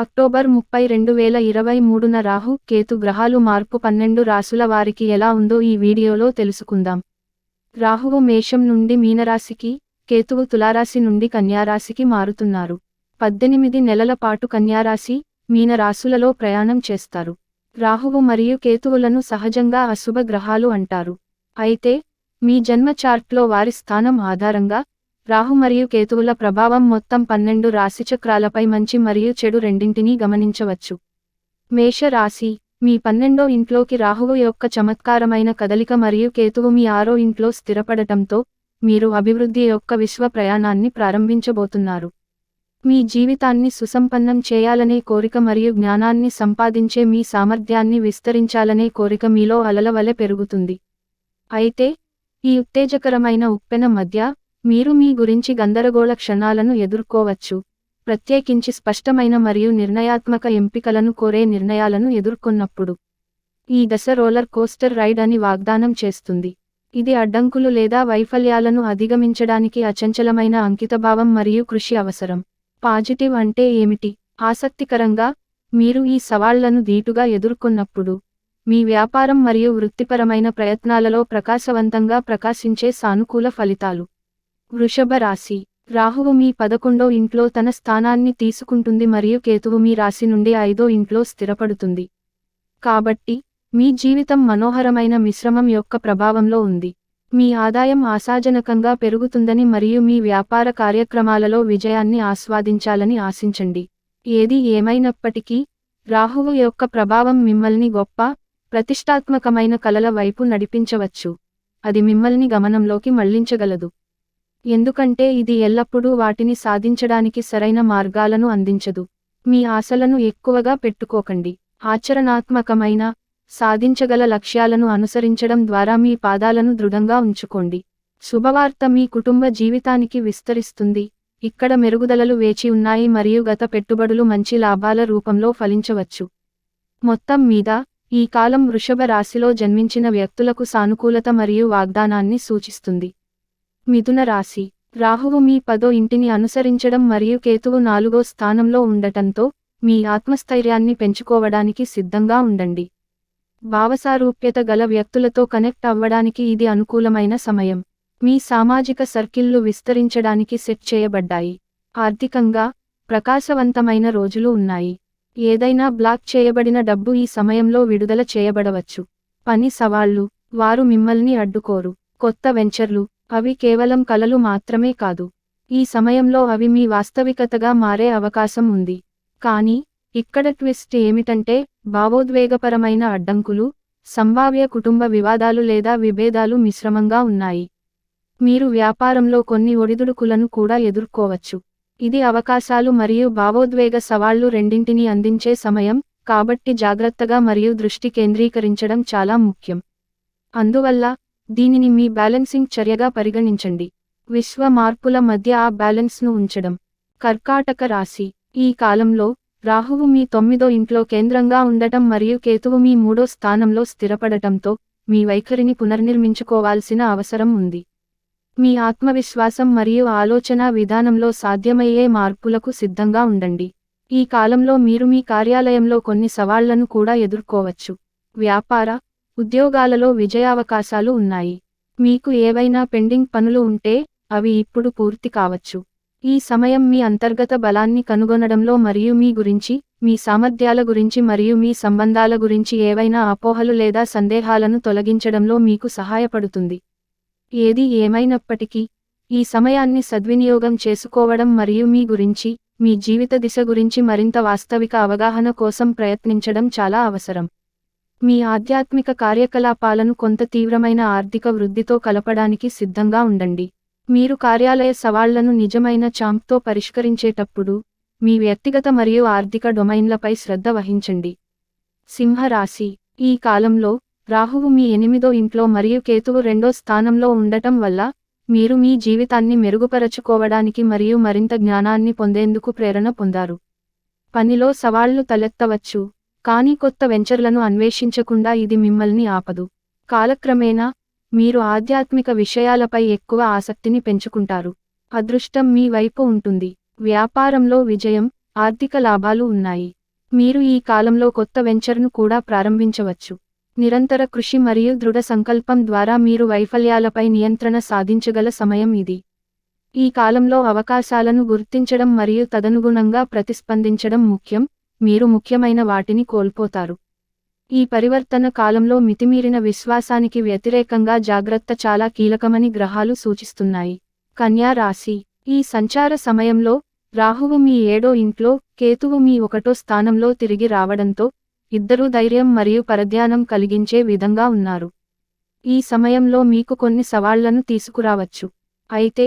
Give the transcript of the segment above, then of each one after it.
October 30, 2023న Rahu, Ketu గ్రహాలు మార్పు 12 రాశుల వారికి ఎలా ఉందో ఈ వీడియోలో తెలుసుకుందాం. రాహువు మేషం నుండి మీనరాశికి, కేతువు తులారాశి నుండి కన్యారాశికి మారుతున్నారు. 18 నెలల పాటు కన్యారాశి, మీన రాశులలో ప్రయాణం చేస్తారు. రాహువు మరియు కేతువులను సహజంగా అశుభ గ్రహాలు అంటారు. అయితే, మీ జన్మ చార్ట్లో వారి స్థానం ఆధారంగా, రాహు మరియు కేతువుల ప్రభావం మొత్తం 12 రాశిచక్రాలపై మంచి మరియు చెడు రెండింటినీ గమనించవచ్చు. మేష రాశి, మీ 12వ ఇంట్లోకి రాహువు యొక్క చమత్కారమైన కదలిక మరియు కేతువు మీ 6వ ఇంట్లో స్థిరపడటంతో, మీరు అభివృద్ధి యొక్క విశ్వ ప్రయాణాన్ని ప్రారంభించబోతున్నారు. మీ జీవితాన్ని సుసంపన్నం చేయాలనే కోరిక మరియు జ్ఞానాన్ని సంపాదించే మీ సామర్థ్యాన్ని విస్తరించాలనే కోరిక మీలో అలల వలె పెరుగుతుంది. అయితే, ఈ ఉత్తేజకరమైన ఉప్పెన మధ్య, మీరు మీ గురించి గందరగోళ క్షణాలను ఎదుర్కోవచ్చు, ప్రత్యేకించి స్పష్టమైన మరియు నిర్ణయాత్మక ఎంపికలను కోరే నిర్ణయాలను ఎదుర్కొన్నప్పుడు. ఈ దశ రోలర్ కోస్టర్ రైడ్ అని వాగ్దానం చేస్తుంది. ఇది అడ్డంకులు లేదా వైఫల్యాలను అధిగమించడానికి అచంచలమైన అంకితభావం మరియు కృషి అవసరం. పాజిటివ్ అంటే ఏమిటి? ఆసక్తికరంగా, మీరు ఈ సవాళ్లను ధీటుగా ఎదుర్కొన్నప్పుడు, మీ వ్యాపారం మరియు వృత్తిపరమైన ప్రయత్నాలలో ప్రకాశవంతంగా ప్రకాశించే సానుకూల ఫలితాలు. వృషభ రాశి, రాహువు మీ 11వ ఇంట్లో తన స్థానాన్ని తీసుకుంటుంది మరియు కేతువు మీ రాశి నుండి 5వ ఇంట్లో స్థిరపడుతుంది. కాబట్టి, మీ జీవితం మనోహరమైన మిశ్రమం యొక్క ప్రభావంలో ఉంది. మీ ఆదాయం ఆశాజనకంగా పెరుగుతుందని మరియు మీ వ్యాపార కార్యక్రమాలలో విజయాన్ని ఆస్వాదించాలని ఆశించండి. ఏది ఏమైనప్పటికీ, రాహువు యొక్క ప్రభావం మిమ్మల్ని గొప్ప, ప్రతిష్టాత్మకమైన కలల వైపు నడిపించవచ్చు. అది మిమ్మల్ని గమనంలోకి మళ్లించగలదు. ఎందుకంటే ఇది ఎల్లప్పుడూ వాటిని సాధించడానికి సరైన మార్గాలను అందించదు. మీ ఆశలను ఎక్కువగా పెట్టుకోకండి. ఆచరణాత్మకమైన, సాధించగల లక్ష్యాలను అనుసరించడం ద్వారా మీ పాదాలను దృఢంగా ఉంచుకోండి. శుభవార్త మీ కుటుంబ జీవితానికి విస్తరిస్తుంది. ఇక్కడ మెరుగుదలలు వేచి ఉన్నాయి మరియు గత పెట్టుబడులు మంచి లాభాల రూపంలో ఫలించవచ్చు. మొత్తం మీద, ఈ కాలం వృషభ రాశిలో జన్మించిన వ్యక్తులకు సానుకూలత మరియు వాగ్దానాన్ని సూచిస్తుంది. మిథున రాశి, రాహువు మీ 10వ ఇంటిని అనుసరించడం మరియు కేతువు 4వ స్థానంలో ఉండటంతో, మీ ఆత్మస్థైర్యాన్ని పెంచుకోవడానికి సిద్ధంగా ఉండండి. భావసారూప్యత గల వ్యక్తులతో కనెక్ట్ అవ్వడానికి ఇది అనుకూలమైన సమయం. మీ సామాజిక సర్కిల్లు విస్తరించడానికి సెట్ చేయబడ్డాయి. ఆర్థికంగా, ప్రకాశవంతమైన రోజులు ఉన్నాయి. ఏదైనా బ్లాక్ చేయబడిన డబ్బు ఈ సమయంలో విడుదల చేయబడవచ్చు. పని సవాళ్లు, వారు మిమ్మల్ని అడ్డుకోరు. కొత్త వెంచర్లు, అవి కేవలం కలలు మాత్రమే కాదు. ఈ సమయంలో అవి మీ వాస్తవికతగా మారే అవకాశం ఉంది. కానీ, ఇక్కడ ట్విస్ట్ ఏమిటంటే, భావోద్వేగపరమైన అడ్డంకులు, సంభావ్య కుటుంబ వివాదాలు లేదా విభేదాలు మిశ్రమంగా ఉన్నాయి. మీరు వ్యాపారంలో కొన్ని ఒడిదుడుకులను కూడా ఎదుర్కోవచ్చు. ఇది అవకాశాలు మరియు భావోద్వేగ సవాళ్లు రెండింటినీ అందించే సమయం, కాబట్టి జాగ్రత్తగా మరియు దృష్టి కేంద్రీకరించడం చాలా ముఖ్యం. అందువల్ల, దీనిని మీ బ్యాలెన్సింగ్ చర్యగా పరిగణించండి. విశ్వ మార్పుల మధ్య ఆ బ్యాలెన్స్ను ఉంచడం. కర్కాటక రాశి, ఈ కాలంలో, రాహువు మీ 9వ ఇంట్లో కేంద్రంగా ఉండటం మరియు కేతువు మీ 3వ స్థానంలో స్థిరపడటంతో, మీ వైఖరిని పునర్నిర్మించుకోవాల్సిన అవసరం ఉంది. మీ ఆత్మవిశ్వాసం మరియు ఆలోచనా విధానంలో సాధ్యమయ్యే మార్పులకు సిద్ధంగా ఉండండి. ఈ కాలంలో మీరు మీ కార్యాలయంలో కొన్ని సవాళ్లను కూడా ఎదుర్కోవచ్చు. వ్యాపార, ఉద్యోగాలలో విజయావకాశాలు ఉన్నాయి. మీకు ఏవైనా పెండింగ్ పనులు ఉంటే, అవి ఇప్పుడు పూర్తి కావచ్చు. ఈ సమయం మీ అంతర్గత బలాన్ని కనుగొనడంలో మరియు మీ గురించి, మీ సామర్థ్యాల గురించి మరియు మీ సంబంధాల గురించి ఏవైనా అపోహలు లేదా సందేహాలను తొలగించడంలో మీకు సహాయపడుతుంది. ఏది ఏమైనప్పటికీ, ఈ సమయాన్ని సద్వినియోగం చేసుకోవడం మరియు మీ గురించి, మీ జీవిత దిశ గురించి మరింత వాస్తవిక అవగాహన కోసం ప్రయత్నించడం చాలా అవసరం. మీ ఆధ్యాత్మిక కార్యకలాపాలను కొంత తీవ్రమైన ఆర్థిక వృద్ధితో కలపడానికి సిద్ధంగా ఉండండి. మీరు కార్యాలయ సవాళ్లను నిజమైన చాంప్తో పరిష్కరించేటప్పుడు, మీ వ్యక్తిగత మరియు ఆర్థిక డొమైన్లపై శ్రద్ధ వహించండి. సింహ రాశి, ఈ కాలంలో, రాహువు మీ 8వ ఇంట్లో మరియు కేతువు 2వ స్థానంలో ఉండటం వల్ల, మీరు మీ జీవితాన్ని మెరుగుపరచుకోవడానికి మరియు మరింత జ్ఞానాన్ని పొందేందుకు ప్రేరణ పొందారు. పనిలో సవాళ్లు తలెత్తవచ్చు, కానీ కొత్త వెంచర్లను అన్వేషించకుండా ఇది మిమ్మల్ని ఆపదు. కాలక్రమేణా, మీరు ఆధ్యాత్మిక విషయాలపై ఎక్కువ ఆసక్తిని పెంచుకుంటారు. అదృష్టం మీ వైపు ఉంటుంది. వ్యాపారంలో విజయం, ఆర్థిక లాభాలు ఉన్నాయి. మీరు ఈ కాలంలో కొత్త వెంచర్ను కూడా ప్రారంభించవచ్చు. నిరంతర కృషి మరియు దృఢ సంకల్పం ద్వారా మీరు వైఫల్యాలపై నియంత్రణ సాధించగల సమయం ఇది. ఈ కాలంలో అవకాశాలను గుర్తించడం మరియు తదనుగుణంగా ప్రతిస్పందించడం ముఖ్యం, మీరు ముఖ్యమైన వాటిని కోల్పోతారు. ఈ పరివర్తన కాలంలో మితిమీరిన విశ్వాసానికి వ్యతిరేకంగా జాగ్రత్త చాలా కీలకమని గ్రహాలు సూచిస్తున్నాయి. కన్యా రాశి. ఈ సంచార సమయంలో రాహువు మీ 7వ ఇంట్లో, కేతువు మీ 1వ స్థానంలో తిరిగి రావడంతో ఇద్దరూ ధైర్యం మరియు పరధ్యానం కలిగించే విధంగా ఉన్నారు. ఈ సమయంలో మీకు కొన్ని సవాళ్లను తీసుకురావచ్చు. అయితే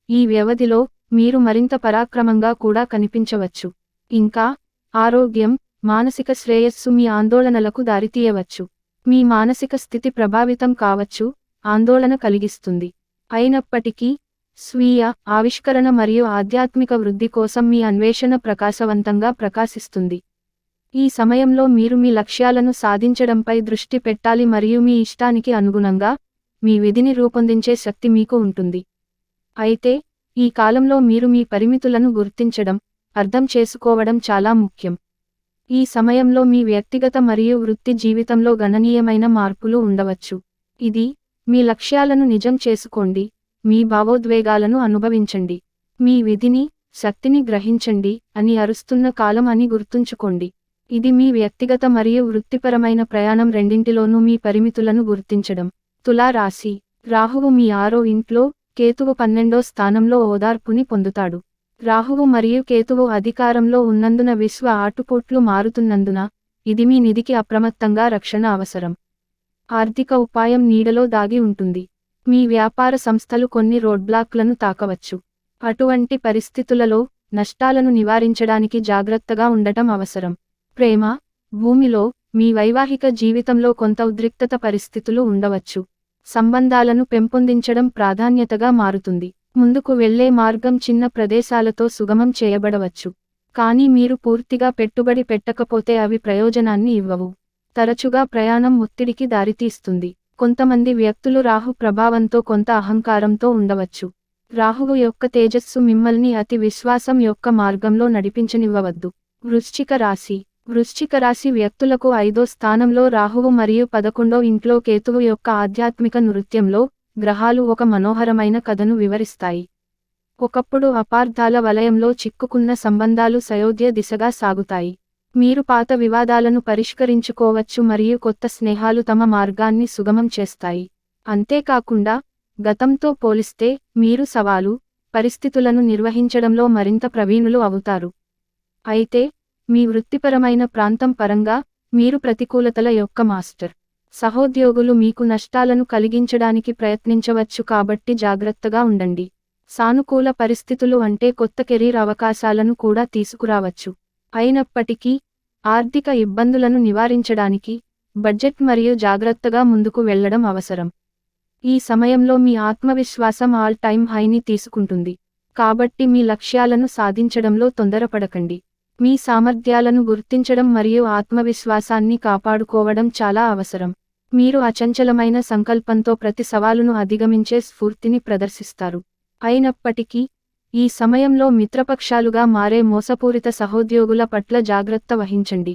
ఈ వ్యవధిలో మీరు మరింత పరాక్రమంగా కూడా కనిపించవచ్చు. ఇంకా ఆరోగ్యం, మానసిక శ్రేయస్సు మీ ఆందోళనలకు దారితీయవచ్చు. మీ మానసిక స్థితి ప్రభావితం కావచ్చు, ఆందోళన కలిగిస్తుంది. అయినప్పటికీ స్వీయ ఆవిష్కరణ మరియు ఆధ్యాత్మిక వృద్ధి కోసం మీ అన్వేషణ ప్రకాశవంతంగా ప్రకాశిస్తుంది. ఈ సమయంలో మీరు మీ లక్ష్యాలను సాధించడంపై దృష్టి పెట్టాలి మరియు మీ ఇష్టానికి అనుగుణంగా మీ విధిని రూపొందించే శక్తి మీకు ఉంటుంది. అయితే ఈ కాలంలో మీరు మీ పరిమితులను గుర్తించడం, అర్థం చేసుకోవడం చాలా ముఖ్యం. ఈ సమయంలో మీ వ్యక్తిగత మరియు వృత్తి జీవితంలో గణనీయమైన మార్పులు ఉండవచ్చు. ఇది మీ లక్ష్యాలను నిజం చేసుకోండి, మీ భావోద్వేగాలను అనుభవించండి, మీ విధిని, శక్తిని గ్రహించండి అని అరుస్తున్న కాలం అని గుర్తుంచుకోండి. ఇది మీ వ్యక్తిగత మరియు వృత్తిపరమైన ప్రయాణం రెండింటిలోనూ మీ పరిమితులను గుర్తించడం. తులా రాశి. రాహువు మీ 6వ ఇంట్లో, కేతువు 12వ స్థానంలో ఓదార్పుని పొందుతాడు. రాహువు మరియు కేతువు అధికారంలో ఉన్నందున విశ్వ ఆటుపోట్లు మారుతున్నందున ఇది మీ నిధికి అప్రమత్తంగా రక్షణ అవసరం. ఆర్థిక ఉపాయం నీడలో దాగి ఉంటుంది. మీ వ్యాపార సంస్థలు కొన్ని రోడ్బ్లాక్లను తాకవచ్చు. అటువంటి పరిస్థితులలో నష్టాలను నివారించడానికి జాగ్రత్తగా ఉండటం అవసరం. ప్రేమ, భూమిలో మీ వైవాహిక జీవితంలో కొంత ఉద్రిక్తత పరిస్థితులు ఉండవచ్చు. సంబంధాలను పెంపొందించడం ప్రాధాన్యతగా మారుతుంది. ముందుకు వెళ్లే మార్గం చిన్న ప్రదేశాలతో సుగమం చేయబడవచ్చు. కానీ మీరు పూర్తిగా పెట్టుబడి పెట్టకపోతే అవి ప్రయోజనాన్ని ఇవ్వవు. తరచుగా ప్రయాణం ఒత్తిడికి దారితీస్తుంది. కొంతమంది వ్యక్తులు రాహు ప్రభావంతో కొంత అహంకారంతో ఉండవచ్చు. రాహువు యొక్క తేజస్సు మిమ్మల్ని అతి విశ్వాసం యొక్క మార్గంలో నడిపించనివ్వవద్దు. వృశ్చిక రాశి. వృశ్చిక రాశి వ్యక్తులకు 5వ స్థానంలో రాహువు మరియు 11వ ఇంట్లో కేతువు యొక్క ఆధ్యాత్మిక నృత్యంలో గ్రహాలు ఒక మనోహరమైన కథను వివరిస్తాయి. ఒకప్పుడు అపార్థాల వలయంలో చిక్కుకున్న సంబంధాలు సయోధ్య దిశగా సాగుతాయి. మీరు పాత వివాదాలను పరిష్కరించుకోవచ్చు మరియు కొత్త స్నేహాలు తమ మార్గాన్ని సుగమం చేస్తాయి. అంతేకాకుండా గతంతో పోలిస్తే మీరు సవాలు పరిస్థితులను నిర్వహించడంలో మరింత ప్రవీణులు అవుతారు. అయితే మీ వృత్తిపరమైన ప్రాంతం పరంగా మీరు ప్రతికూలతల యొక్క మాస్టర్. సహోద్యోగులు మీకు నష్టాలను కలిగించడానికి ప్రయత్నించవచ్చు కాబట్టి జాగ్రత్తగా ఉండండి. సానుకూల పరిస్థితులు అంటే కొత్త కెరీర్ అవకాశాలను కూడా తీసుకురావచ్చు. అయినప్పటికీ ఆర్థిక ఇబ్బందులను నివారించడానికి బడ్జెట్ మరియు జాగ్రత్తగా ముందుకు వెళ్లడం అవసరం. ఈ సమయంలో మీ ఆత్మవిశ్వాసం ఆల్ టైమ్ హైని తీసుకుంటుంది. కాబట్టి మీ లక్ష్యాలను సాధించడంలో తొందరపడకండి. మీ సామర్థ్యాలను గుర్తించడం మరియు ఆత్మవిశ్వాసాన్ని కాపాడుకోవడం చాలా అవసరం. మీరు అచంచలమైన సంకల్పంతో ప్రతి సవాలును అధిగమించే స్ఫూర్తిని ప్రదర్శిస్తారు. అయినప్పటికీ ఈ సమయంలో మిత్రపక్షాలుగా మారే మోసపూరిత సహోద్యోగుల పట్ల జాగ్రత్త వహించండి.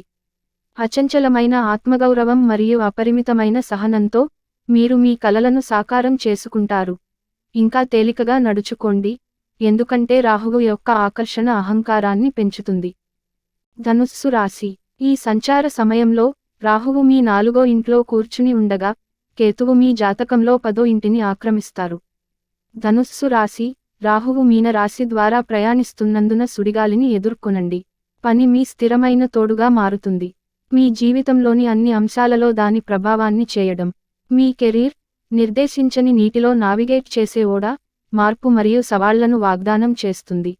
అచంచలమైన ఆత్మగౌరవం మరియు అపరిమితమైన సహనంతో మీరు మీ కలలను సాకారం చేసుకుంటారు. ఇంకా తేలికగా నడుచుకోండి, ఎందుకంటే రాహువు యొక్క ఆకర్షణ అహంకారాన్ని పెంచుతుంది. ధనుస్సు రాశి. ఈ సంచార సమయంలో రాహువు మీ 4వ ఇంట్లో కూర్చుని ఉండగా కేతువు మీ జాతకంలో 10వ ఇంటిని ఆక్రమిస్తారు. ధనుస్సు రాశి. రాహువు మీన రాశి ద్వారా ప్రయాణిస్తున్నందున సుడిగాలిని ఎదుర్కొనండి. పని మీ స్థిరమైన తోడుగా మారుతుంది. మీ జీవితంలోని అన్ని అంశాలలో దాని ప్రభావాన్ని చేయడం. మీ కెరీర్ నిర్దేశించని నీటిలో నావిగేట్ చేసే ఓడ మార్పు మరియు సవాళ్లను వాగ్దానం చేస్తుంది.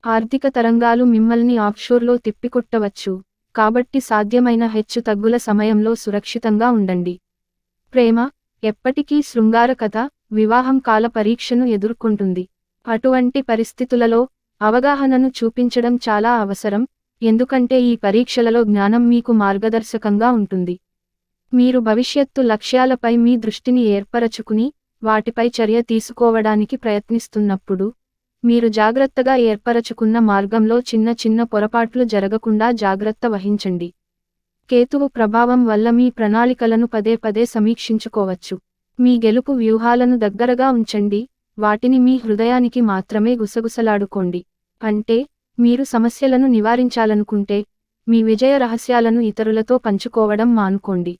ఆర్థిక తరంగాలు మిమ్మల్ని ఆఫ్షోర్లో తిప్పికొట్టవచ్చు, కాబట్టి సాధ్యమైన హెచ్చుతగ్గుల సమయంలో సురక్షితంగా ఉండండి. ప్రేమ ఎప్పటికీ శృంగార కథ, వివాహం కాల పరీక్షను ఎదుర్కొంటుంది. అటువంటి పరిస్థితులలో అవగాహనను చూపించడం చాలా అవసరం, ఎందుకంటే ఈ పరీక్షలలో జ్ఞానం మీకు మార్గదర్శకంగా ఉంటుంది. మీరు భవిష్యత్తు లక్ష్యాలపై మీ దృష్టిని ఏర్పరచుకుని వాటిపై చర్య తీసుకోవడానికి ప్రయత్నిస్తున్నప్పుడు మీరు జాగ్రత్తగా ఏర్పరచుకున్న మార్గంలో చిన్న చిన్న పొరపాట్లు జరగకుండా జాగ్రత్త వహించండి. కేతువు ప్రభావం వల్ల మీ ప్రణాళికలను పదే పదే సమీక్షించుకోవచ్చు. మీ గెలుపు వ్యూహాలను దగ్గరగా ఉంచండి, వాటిని మీ హృదయానికి మాత్రమే గుసగుసలాడుకోండి. అంటే, మీరు సమస్యలను నివారించాలనుకుంటే, మీ విజయ రహస్యాలను ఇతరులతో పంచుకోవడం మానుకోండి.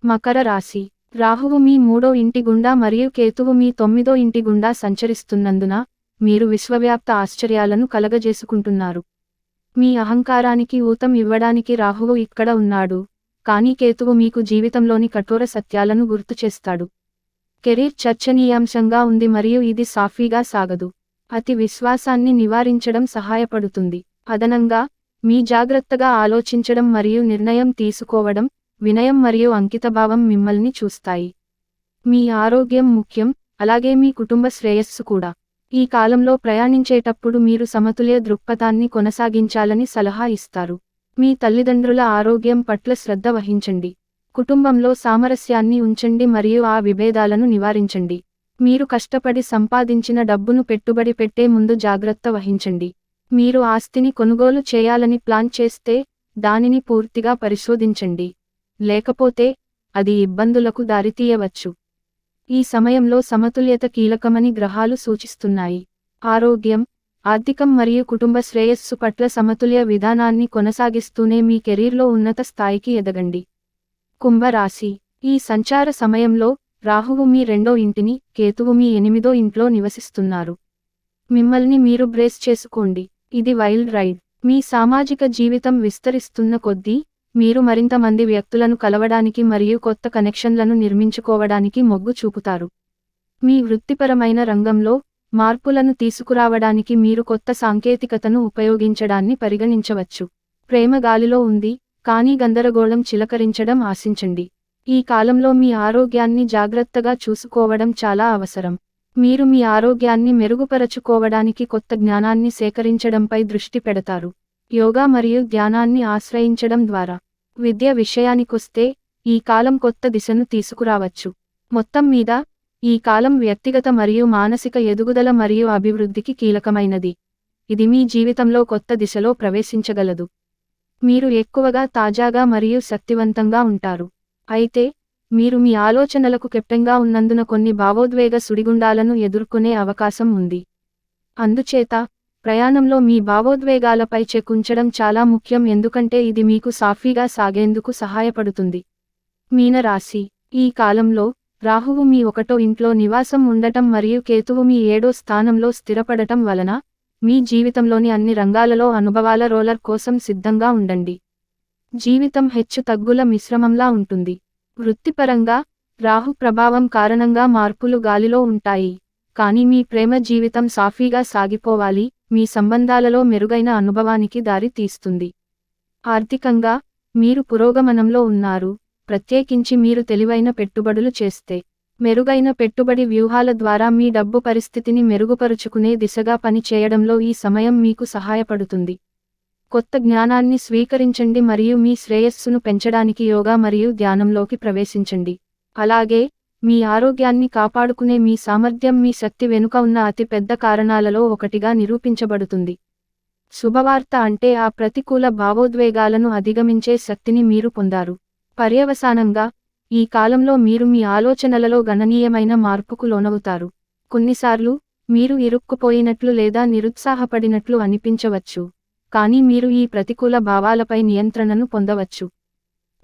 మకర రాశి. రాహువు మీ 3వ ఇంటి గుండా మరియు కేతువు మీ 9వ ఇంటి గుండా సంచరిస్తున్నందున, మీరు విశ్వవ్యాప్త ఆశ్చర్యాలను కలగజేసుకుంటున్నారు. మీ అహంకారానికి ఊతం ఇవ్వడానికి రాహువు ఇక్కడ ఉన్నాడు, కానీ కేతువు మీకు జీవితంలోని కఠోర సత్యాలను గుర్తుచేస్తాడు. కెరీర్ చర్చనీయాంశంగా ఉంది మరియు ఇది సాఫీగా సాగదు. అతి విశ్వాసాన్ని నివారించడం సహాయపడుతుంది. అదనంగా, మీ జాగ్రత్తగా ఆలోచించడం మరియు నిర్ణయం తీసుకోవడం, వినయం మరియు అంకితభావం మిమ్మల్ని చూస్తాయి. మీ ఆరోగ్యం ముఖ్యం, అలాగే మీ కుటుంబ శ్రేయస్సు కూడా. ఈ కాలంలో ప్రయాణించేటప్పుడు మీరు సమతుల్య దృక్పథాన్ని కొనసాగించాలని సలహా ఇస్తారు. మీ తల్లిదండ్రుల ఆరోగ్యం పట్ల శ్రద్ధ వహించండి. కుటుంబంలో సామరస్యాన్ని ఉంచండి మరియు ఆ విభేదాలను నివారించండి. మీరు కష్టపడి సంపాదించిన డబ్బును పెట్టుబడి పెట్టే ముందు జాగ్రత్త వహించండి. మీరు ఆస్తిని కొనుగోలు చేయాలని ప్లాన్ చేస్తే, దానిని పూర్తిగా పరిశోధించండి. లేకపోతే, అది ఇబ్బందులకు దారితీయవచ్చు. ఈ సమయంలో సమతుల్యత కీలకమని గ్రహాలు సూచిస్తున్నాయి. ఆరోగ్యం, ఆర్థికం మరియు కుటుంబ శ్రేయస్సు పట్ల సమతుల్య విధానాన్ని కొనసాగిస్తూనే మీ కెరీర్లో ఉన్నత స్థాయికి ఎదగండి. కుంభరాశి. ఈ సంచార సమయంలో, రాహువు మీ 2వ ఇంటిని, కేతువు మీ 8వ ఇంట్లో నివసిస్తున్నారు. మిమ్మల్ని మీరు బ్రేస్ చేసుకోండి, ఇది వైల్డ్ రైడ్. మీ సామాజిక జీవితం విస్తరిస్తున్న కొద్దీ, మీరు మరింత మంది వ్యక్తులను కలవడానికి మరియు కొత్త కనెక్షన్లను నిర్మించుకోవడానికి మొగ్గు చూపుతారు. మీ వృత్తిపరమైన రంగంలో, మార్పులను తీసుకురావడానికి మీరు కొత్త సాంకేతికతను ఉపయోగించడాన్ని పరిగణించవచ్చు. ప్రేమ గాలిలో ఉంది, కానీ గందరగోళం చిలకరించడం ఆశించండి. ఈ కాలంలో మీ ఆరోగ్యాన్ని జాగ్రత్తగా చూసుకోవడం చాలా అవసరం. మీరు మీ ఆరోగ్యాన్ని మెరుగుపరచుకోవడానికి కొత్త జ్ఞానాన్ని సేకరించడంపై దృష్టి పెడతారు. యోగా మరియు ధ్యానాన్ని ఆశ్రయించడం ద్వారా. విద్య విషయానికొస్తే, ఈ కాలం కొత్త దిశను తీసుకురావచ్చు. మొత్తం మీద, ఈ కాలం వ్యక్తిగత మరియు మానసిక ఎదుగుదల మరియు అభివృద్ధికి కీలకమైనది. ఇది మీ జీవితంలో కొత్త దిశలో ప్రవేశించగలదు. మీరు ఎక్కువగా తాజాగా మరియు శక్తివంతంగా ఉంటారు. అయితే, మీరు మీ ఆలోచనలకు కెప్టెన్గా ఉన్నందున కొన్ని భావోద్వేగ సుడిగుండాలను ఎదుర్కొనే అవకాశం ఉంది. అందుచేత, ప్రయాణంలో మీ భావోద్వేగాలపై చెక్ ఉంచడం చాలా ముఖ్యం ఎందుకంటే ఇది మీకు సాఫీగా సాగేందుకు సహాయపడుతుంది. మీనరాశి. ఈ కాలంలో, రాహువు మీ 1వ ఇంట్లో నివాసం ఉండటం మరియు కేతువు మీ 7వ స్థానంలో స్థిరపడటం వలన, మీ జీవితంలోని అన్ని రంగాలలో అనుభవాల రోలర్ కోసం సిద్ధంగా ఉండండి. జీవితం హెచ్చు తగ్గుల మిశ్రమంలా ఉంటుంది. వృత్తిపరంగా, రాహు ప్రభావం కారణంగా మార్పులు గాలిలో ఉంటాయి, కానీ మీ ప్రేమ జీవితం సాఫీగా సాగిపోవాలి, మీ సంబంధాలలో మెరుగైన అనుభవానికి దారి తీస్తుంది. ఆర్థికంగా, మీరు పురోగమనంలో ఉన్నారు, ప్రత్యేకించి మీరు తెలివైన పెట్టుబడులు చేస్తే. మెరుగైన పెట్టుబడి వ్యూహాల ద్వారా మీ డబ్బు పరిస్థితిని మెరుగుపరుచుకునే దిశగా పని చేయడంలో ఈ సమయం మీకు సహాయపడుతుంది. కొత్త జ్ఞానాన్ని స్వీకరించండి మరియు మీ శ్రేయస్సును పెంచడానికి యోగా మరియు ధ్యానంలోకి ప్రవేశించండి. అలాగే, మీ ఆరోగ్యాన్ని కాపాడుకునే మీ సామర్థ్యం మీ శక్తి వెనుక ఉన్న అతి పెద్ద కారణాలలో ఒకటిగా నిరూపించబడుతుంది. శుభవార్త అంటే ఆ ప్రతికూల భావోద్వేగాలను అధిగమించే శక్తిని మీరు పొందారు. పర్యవసానంగా, ఈ కాలంలో మీరు మీ ఆలోచనలలో గణనీయమైన మార్పుకు లోనవుతారు. కొన్నిసార్లు, మీరు ఇరుక్కుపోయినట్లు లేదా నిరుత్సాహపడినట్లు అనిపించవచ్చు, కానీ మీరు ఈ ప్రతికూల భావాలపై నియంత్రణను పొందవచ్చు.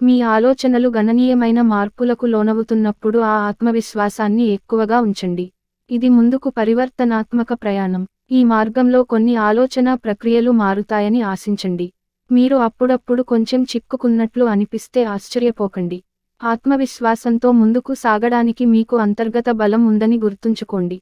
మీ ఆలోచనలు గణనీయమైన మార్పులకు లోనవుతున్నప్పుడు ఆ ఆత్మవిశ్వాసాన్ని ఎక్కువగా ఉంచండి. ఇది ముందుకు పరివర్తనాత్మక ప్రయాణం. ఈ మార్గంలో కొన్ని ఆలోచన ప్రక్రియలు మారుతాయని ఆశించండి. మీరు అప్పుడప్పుడు కొంచెం చిక్కుకున్నట్లు అనిపిస్తే ఆశ్చర్యపోకండి. ఆత్మవిశ్వాసంతో ముందుకు సాగడానికి మీకు అంతర్గత బలం ఉందని గుర్తుంచుకోండి.